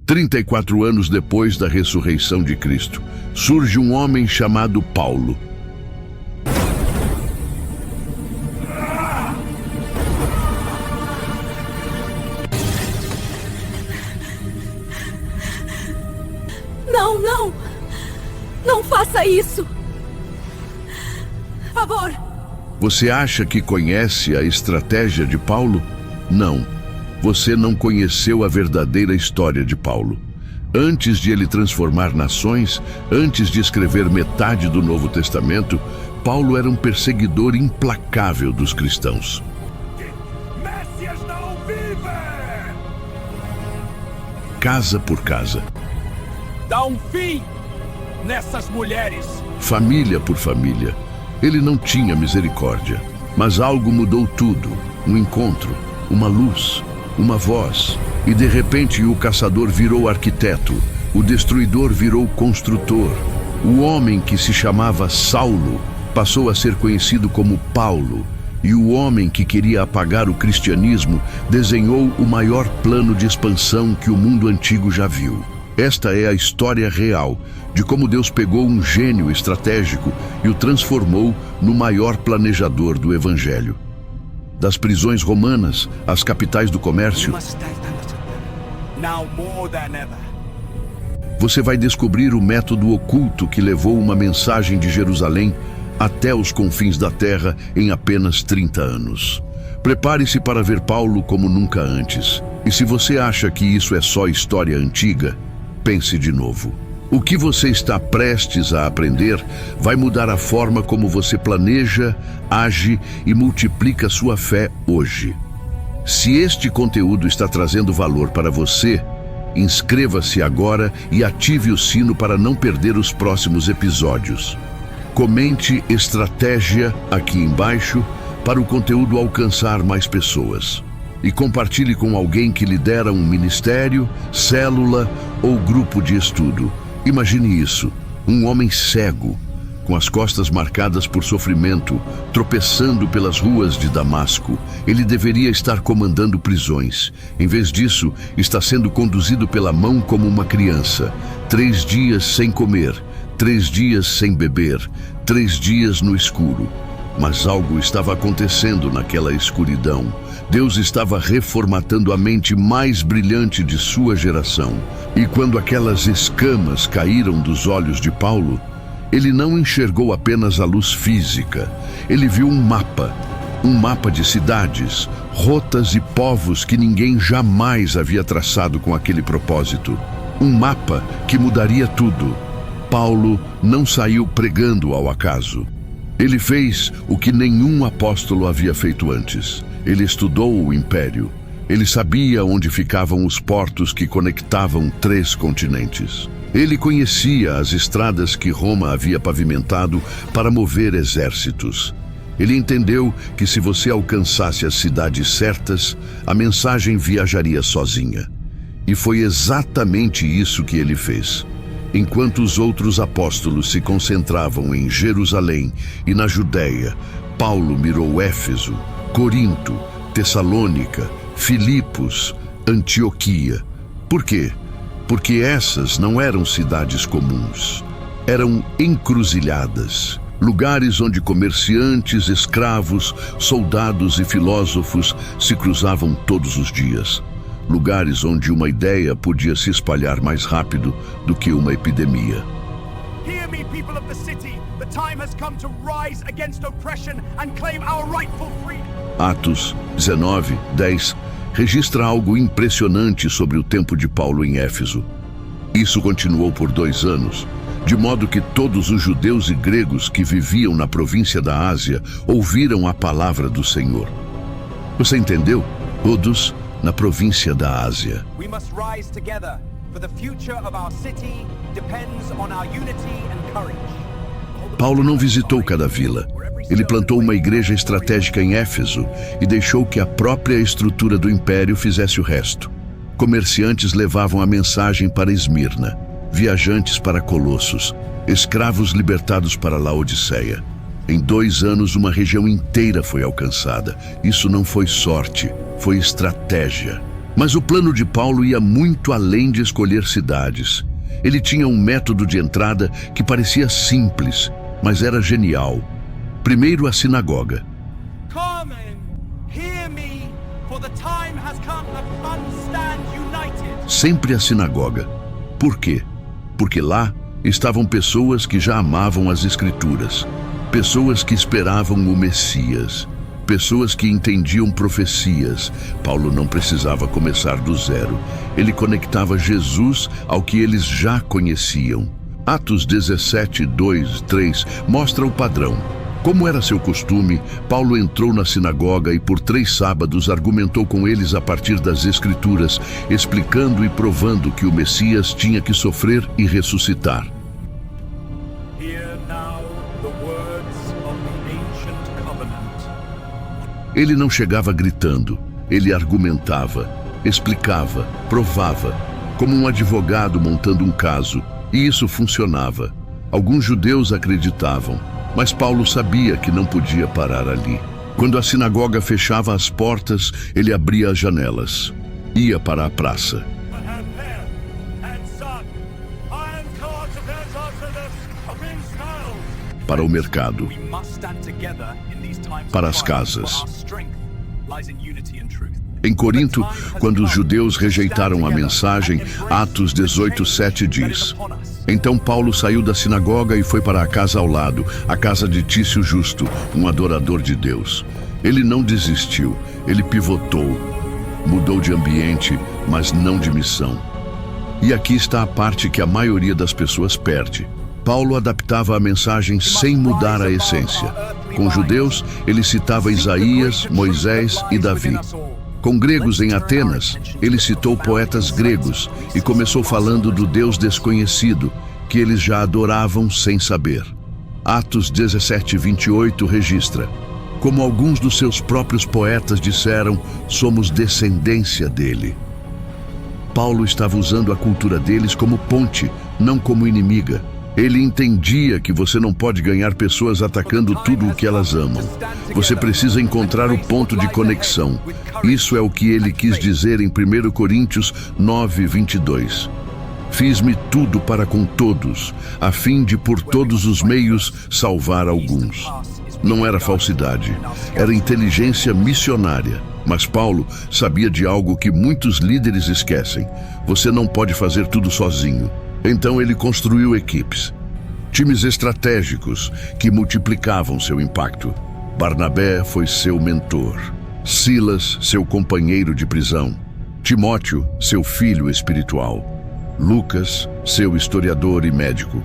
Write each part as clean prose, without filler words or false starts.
34 anos depois da ressurreição de Cristo, surge um homem chamado Paulo. Não, não! Não faça isso! Por favor! Você acha que conhece a estratégia de Paulo? Não. Você não conheceu a verdadeira história de Paulo. Antes de ele transformar nações, antes de escrever metade do Novo Testamento, Paulo era um perseguidor implacável dos cristãos. Messias não vive! Casa por casa, Dá um fim nessas mulheres! família por família. Ele não tinha misericórdia, mas algo mudou tudo. Um encontro, uma luz, uma voz. E de repente o caçador virou arquiteto, o destruidor virou construtor. O homem que se chamava Saulo passou a ser conhecido como Paulo. E o homem que queria apagar o cristianismo desenhou o maior plano de expansão que o mundo antigo já viu. Esta é a história real de como Deus pegou um gênio estratégico e o transformou no maior planejador do Evangelho. Das prisões romanas às capitais do comércio, Now more than ever. você vai descobrir o método oculto que levou uma mensagem de Jerusalém até os confins da terra em apenas 30 anos. Prepare-se para ver Paulo como nunca antes. E se você acha que isso é só história antiga, pense de novo. O que você está prestes a aprender vai mudar a forma como você planeja, age e multiplica sua fé hoje. Se este conteúdo está trazendo valor para você, inscreva-se agora e ative o sino para não perder os próximos episódios. Comente estratégia aqui embaixo para o conteúdo alcançar mais pessoas. E compartilhe com alguém que lidera um ministério, célula ou grupo de estudo. Imagine isso, um homem cego, com as costas marcadas por sofrimento, tropeçando pelas ruas de Damasco. Ele deveria estar comandando prisões. Em vez disso, está sendo conduzido pela mão como uma criança. 3 dias sem comer, 3 dias sem beber, 3 dias no escuro. Mas algo estava acontecendo naquela escuridão. Deus estava reformatando a mente mais brilhante de sua geração. E quando aquelas escamas caíram dos olhos de Paulo, ele não enxergou apenas a luz física. Ele viu um mapa de cidades, rotas e povos que ninguém jamais havia traçado com aquele propósito. Um mapa que mudaria tudo. Paulo não saiu pregando ao acaso. Ele fez o que nenhum apóstolo havia feito antes. Ele estudou o império. Ele sabia onde ficavam os portos que conectavam 3 continentes. Ele conhecia as estradas que Roma havia pavimentado para mover exércitos. Ele entendeu que se você alcançasse as cidades certas, a mensagem viajaria sozinha. E foi exatamente isso que ele fez. Enquanto os outros apóstolos se concentravam em Jerusalém e na Judéia, Paulo mirou Éfeso, Corinto, Tessalônica, Filipos, Antioquia. Por quê? Porque essas não eram cidades comuns. Eram encruzilhadas, lugares onde comerciantes, escravos, soldados e filósofos se cruzavam todos os dias. Lugares onde uma ideia podia se espalhar mais rápido do que uma epidemia. Hear me, people of the city. The time has come to rise against oppression and claim our rightful freedom. Atos 19:10 registra algo impressionante sobre o tempo de Paulo em Éfeso. Isso continuou por 2 anos, de modo que todos os judeus e gregos que viviam na província da Ásia ouviram a palavra do Senhor. Você entendeu? Todos na província da Ásia. We must rise together, for the future of our city depends on our unity and courage. Paulo não visitou cada vila. Ele plantou uma igreja estratégica em Éfeso e deixou que a própria estrutura do império fizesse o resto. Comerciantes levavam a mensagem para Esmirna, viajantes para Colossos, escravos libertados para Laodiceia. Em 2 anos, uma região inteira foi alcançada. Isso não foi sorte, foi estratégia. Mas o plano de Paulo ia muito além de escolher cidades. Ele tinha um método de entrada que parecia simples, mas era genial. Primeiro, a sinagoga. Come and hear me, for the time has come that men stand united. Sempre a sinagoga. Por quê? Porque lá estavam pessoas que já amavam as Escrituras, pessoas que esperavam o Messias, pessoas que entendiam profecias. Paulo não precisava começar do zero. Ele conectava Jesus ao que eles já conheciam. Atos 17, 2, 3 mostra o padrão. Como era seu costume, Paulo entrou na sinagoga e por 3 sábados argumentou com eles a partir das Escrituras, explicando e provando que o Messias tinha que sofrer e ressuscitar. Hear now the words of the ancient covenant. Ele não chegava gritando, ele argumentava, explicava, provava, como um advogado montando um caso, e isso funcionava. Alguns judeus acreditavam, mas Paulo sabia que não podia parar ali. Quando a sinagoga fechava as portas, ele abria as janelas. Ia para a praça. Para o mercado. Para as casas. Em Corinto, quando os judeus rejeitaram a mensagem, Atos 18:7 diz: Então Paulo saiu da sinagoga e foi para a casa ao lado, a casa de Tício Justo, um adorador de Deus. Ele não desistiu, ele pivotou, mudou de ambiente, mas não de missão. E aqui está a parte que a maioria das pessoas perde. Paulo adaptava a mensagem sem mudar a essência. Com judeus, ele citava Isaías, Moisés e Davi. Com gregos em Atenas, ele citou poetas gregos e começou falando do Deus desconhecido, que eles já adoravam sem saber. Atos 17:28 registra: Como alguns dos seus próprios poetas disseram, somos descendência dele. Paulo estava usando a cultura deles como ponte, não como inimiga. Ele entendia que você não pode ganhar pessoas atacando tudo o que elas amam. Você precisa encontrar o ponto de conexão. Isso é o que ele quis dizer em 1 Coríntios 9:22. Fiz-me tudo para com todos, a fim de por todos os meios salvar alguns. Não era falsidade, era inteligência missionária. Mas Paulo sabia de algo que muitos líderes esquecem. Você não pode fazer tudo sozinho. Então ele construiu equipes, times estratégicos que multiplicavam seu impacto. Barnabé foi seu mentor, Silas, seu companheiro de prisão, Timóteo, seu filho espiritual, Lucas, seu historiador e médico,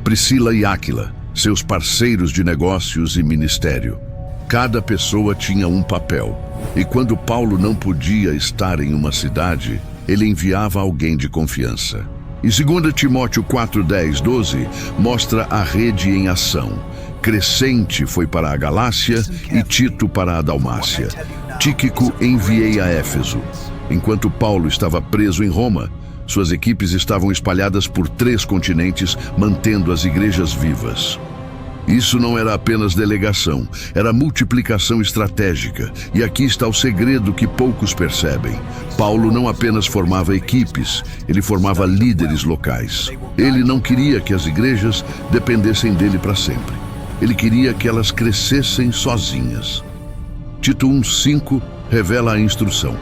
Priscila e Áquila, seus parceiros de negócios e ministério. Cada pessoa tinha um papel, e quando Paulo não podia estar em uma cidade, ele enviava alguém de confiança. E 2 Timóteo 4:10, 12 mostra a rede em ação. Crescente foi para a Galácia e Tito para a Dalmácia. Tíquico enviei a Éfeso. Enquanto Paulo estava preso em Roma, suas equipes estavam espalhadas por 3 continentes, mantendo as igrejas vivas. Isso não era apenas delegação, era multiplicação estratégica. E aqui está o segredo que poucos percebem. Paulo não apenas formava equipes, ele formava líderes locais. Ele não queria que as igrejas dependessem dele para sempre. Ele queria que elas crescessem sozinhas. Tito 1:5 revela a instrução.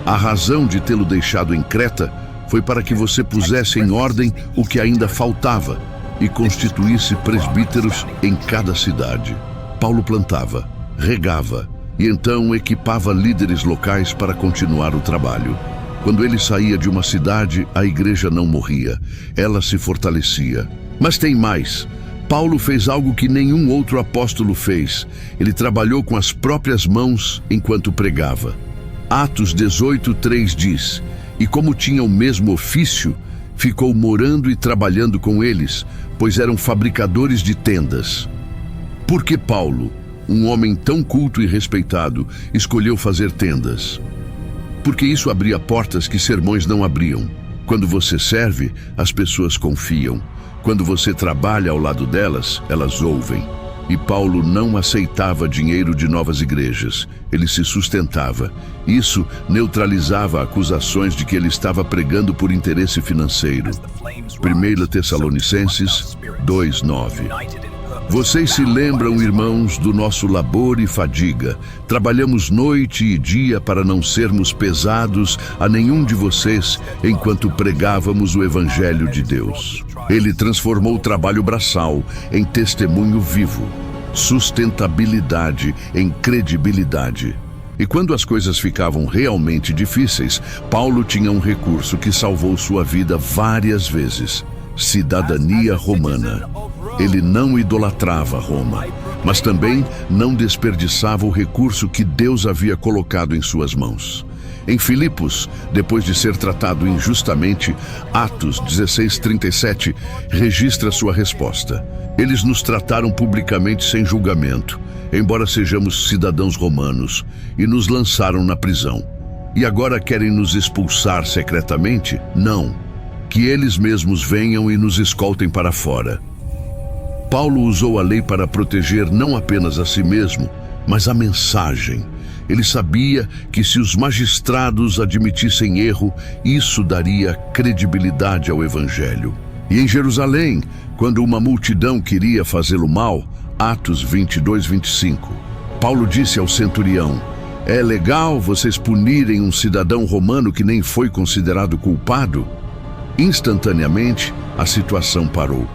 A razão de tê-lo deixado em Creta foi para que você pusesse em ordem o que ainda faltava e constituísse presbíteros em cada cidade. Paulo plantava, regava e então equipava líderes locais para continuar o trabalho. Quando ele saía de uma cidade, a igreja não morria, ela se fortalecia. Mas tem mais. Paulo fez algo que nenhum outro apóstolo fez. Ele trabalhou com as próprias mãos enquanto pregava. Atos 18:3 diz: E como tinha o mesmo ofício, ficou morando e trabalhando com eles, pois eram fabricadores de tendas. Por que Paulo, um homem tão culto e respeitado, escolheu fazer tendas? Porque isso abria portas que sermões não abriam. Quando você serve, as pessoas confiam. Quando você trabalha ao lado delas, elas ouvem. E Paulo não aceitava dinheiro de novas igrejas. Ele se sustentava. Isso neutralizava acusações de que ele estava pregando por interesse financeiro. 1 Tessalonicenses 2:9. Vocês se lembram, irmãos, do nosso labor e fadiga. Trabalhamos noite e dia para não sermos pesados a nenhum de vocês enquanto pregávamos o Evangelho de Deus. Ele transformou o trabalho braçal em testemunho vivo, sustentabilidade em credibilidade. E quando as coisas ficavam realmente difíceis, Paulo tinha um recurso que salvou sua vida várias vezes: cidadania romana. Ele não idolatrava Roma, mas também não desperdiçava o recurso que Deus havia colocado em suas mãos. Em Filipos, depois de ser tratado injustamente, Atos 16:37 registra sua resposta. Eles nos trataram publicamente sem julgamento, embora sejamos cidadãos romanos, e nos lançaram na prisão. E agora querem nos expulsar secretamente? Não. Que eles mesmos venham e nos escoltem para fora. Paulo usou a lei para proteger não apenas a si mesmo, mas a mensagem. Ele sabia que se os magistrados admitissem erro, isso daria credibilidade ao Evangelho. E em Jerusalém, quando uma multidão queria fazê-lo mal, Atos 22:25, Paulo disse ao centurião: "É legal vocês punirem um cidadão romano que nem foi considerado culpado?" Instantaneamente, a situação parou.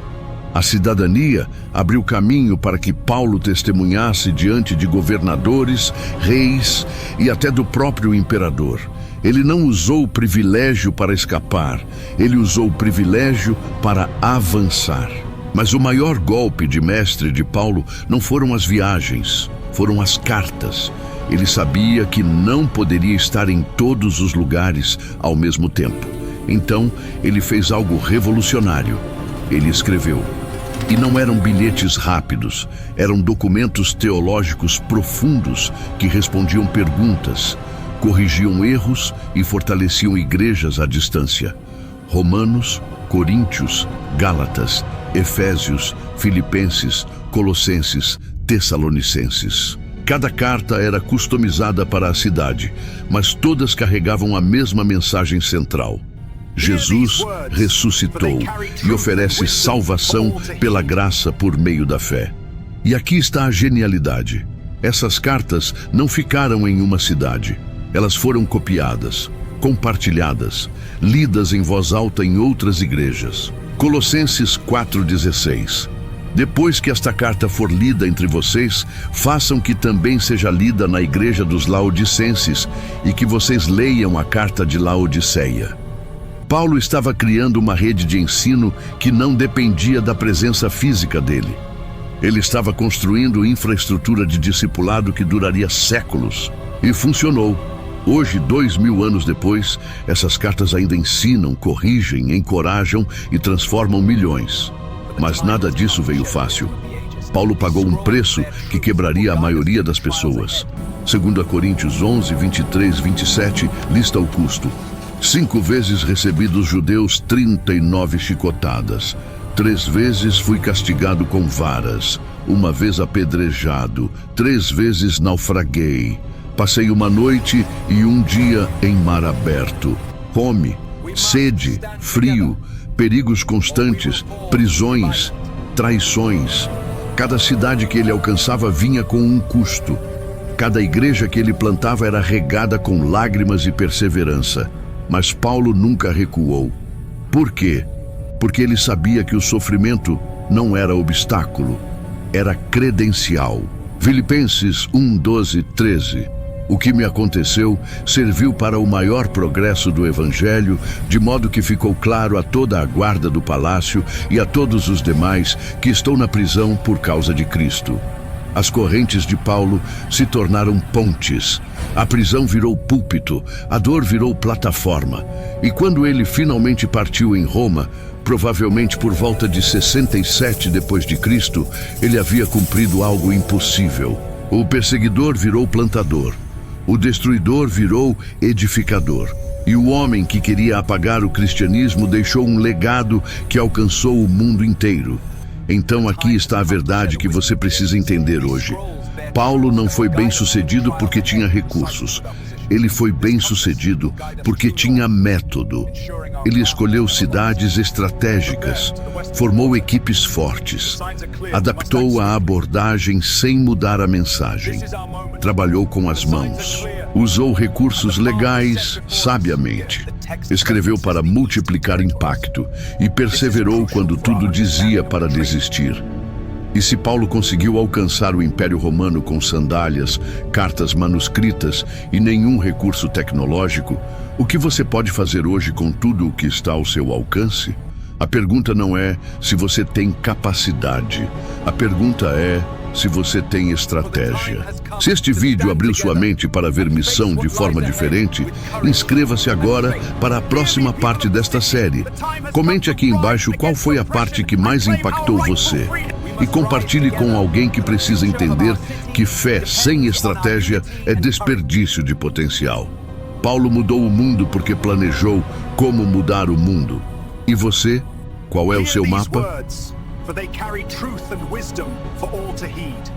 A cidadania abriu caminho para que Paulo testemunhasse diante de governadores, reis e até do próprio imperador. Ele não usou o privilégio para escapar, ele usou o privilégio para avançar. Mas o maior golpe de mestre de Paulo não foram as viagens, foram as cartas. Ele sabia que não poderia estar em todos os lugares ao mesmo tempo. Então, ele fez algo revolucionário. Ele escreveu. E não eram bilhetes rápidos, eram documentos teológicos profundos que respondiam perguntas, corrigiam erros e fortaleciam igrejas à distância. Romanos, Coríntios, Gálatas, Efésios, Filipenses, Colossenses, Tessalonicenses. Cada carta era customizada para a cidade, mas todas carregavam a mesma mensagem central. Jesus ressuscitou e oferece salvação pela graça por meio da fé. E aqui está a genialidade. Essas cartas não ficaram em uma cidade. Elas foram copiadas, compartilhadas, lidas em voz alta em outras igrejas. Colossenses 4:16. Depois que esta carta for lida entre vocês, façam que também seja lida na igreja dos Laodicenses e que vocês leiam a carta de Laodiceia. Paulo estava criando uma rede de ensino que não dependia da presença física dele. Ele estava construindo infraestrutura de discipulado que duraria séculos. E funcionou. Hoje, 2000 anos depois, essas cartas ainda ensinam, corrigem, encorajam e transformam milhões. Mas nada disso veio fácil. Paulo pagou um preço que quebraria a maioria das pessoas. 2 Coríntios 11:23-27 lista o custo. 5 vezes recebi dos judeus 39 chicotadas. 3 vezes fui castigado com varas. 1 vez apedrejado. 3 vezes naufraguei. Passei 1 noite e 1 dia em mar aberto. Fome, sede, frio, perigos constantes, prisões, traições. Cada cidade que ele alcançava vinha com um custo. Cada igreja que ele plantava era regada com lágrimas e perseverança. Mas Paulo nunca recuou. Por quê? Porque ele sabia que o sofrimento não era obstáculo, era credencial. Filipenses 1:12-13. O que me aconteceu serviu para o maior progresso do Evangelho, de modo que ficou claro a toda a guarda do palácio e a todos os demais que estou na prisão por causa de Cristo. As correntes de Paulo se tornaram pontes. A prisão virou púlpito, a dor virou plataforma. E quando ele finalmente partiu em Roma, provavelmente por volta de 67 depois de Cristo, ele havia cumprido algo impossível. O perseguidor virou plantador. O destruidor virou edificador. E o homem que queria apagar o cristianismo deixou um legado que alcançou o mundo inteiro. Então aqui está a verdade que você precisa entender hoje. Paulo não foi bem-sucedido porque tinha recursos. Ele foi bem-sucedido porque tinha método. Ele escolheu cidades estratégicas, formou equipes fortes, adaptou a abordagem sem mudar a mensagem, trabalhou com as mãos, usou recursos legais sabiamente, escreveu para multiplicar impacto e perseverou quando tudo dizia para desistir. E se Paulo conseguiu alcançar o Império Romano com sandálias, cartas manuscritas e nenhum recurso tecnológico, o que você pode fazer hoje com tudo o que está ao seu alcance? A pergunta não é se você tem capacidade. A pergunta é se você tem estratégia. Se este vídeo abriu sua mente para ver missão de forma diferente, inscreva-se agora para a próxima parte desta série. Comente aqui embaixo qual foi a parte que mais impactou você. E compartilhe com alguém que precisa entender que fé sem estratégia é desperdício de potencial. Paulo mudou o mundo porque planejou como mudar o mundo. E você? Qual é o seu mapa? For they carry truth and wisdom for all to heed.